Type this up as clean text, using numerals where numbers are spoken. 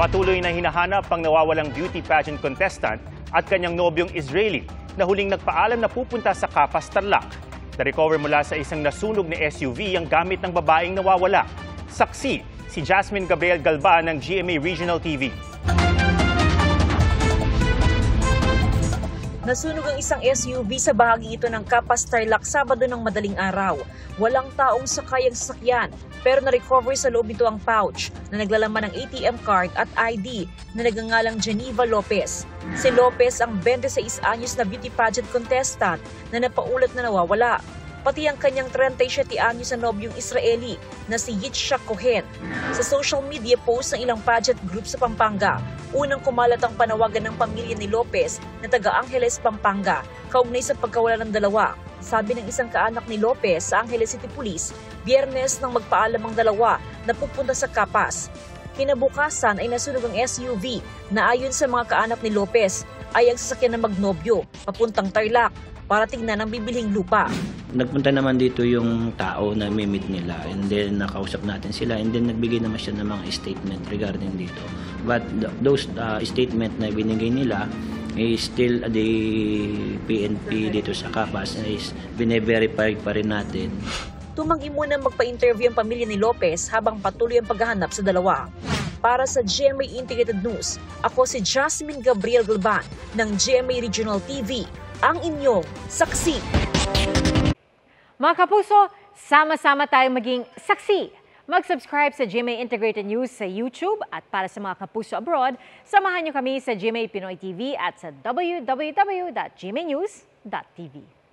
Patuloy na hinahanap ang nawawalang beauty pageant contestant at kanyang nobyong Israeli na huling nagpaalam na pupunta sa Capas, Tarlac. Na-recover mula sa isang nasunog na SUV ang gamit ng babaeng nawawala. Saksi si Jasmine Gabriel Galban ng GMA Regional TV. Nasunog ang isang SUV sa bahagi ito ng Capas, Tarlac Sabado ng madaling araw. Walang taong sakay ang sasakyan pero na-recover sa loob nito ang pouch na naglalaman ng ATM card at ID na nagngangalang Geneva Lopez. Si Lopez ang 26 anyos na beauty pageant contestant na napaulat na nawawala. Pati ang kanyang 37 anyos na nobyong Israeli na si Yitzhak Cohen. Sa social media post ng ilang pageant group sa Pampanga, unang kumalat ang panawagan ng pamilya ni Lopez na taga Angeles, Pampanga, kaugnay sa pagkawala ng dalawa. Sabi ng isang kaanak ni Lopez sa Angeles City Police, Biyernes nang magpaalam ang dalawa na pupunta sa Capas. Kinabukasan ay nasunog ang SUV na ayon sa mga kaanak ni Lopez ay ang sasakyan ng magnobyo papuntang Tarlac para tingnan ang bibilhing lupa. Nagpunta naman dito yung tao na meet nila and then nakausap natin sila and then nagbigay naman siya ng mga statement regarding dito. But those statement na binigay nila is still the PNP dito sa Capas is bine-verify pa rin natin. Tumanggi muna magpa-interview ang pamilya ni Lopez habang patuloy ang paghahanap sa dalawa. Para sa GMA Integrated News, ako si Jasmine Gabriel Galban ng GMA Regional TV, ang inyong saksi. Mga kapuso, sama-sama tayong maging saksi. Mag-subscribe sa GMA Integrated News sa YouTube at para sa mga kapuso abroad, samahan niyo kami sa GMA Pinoy TV at sa www.gmanews.tv.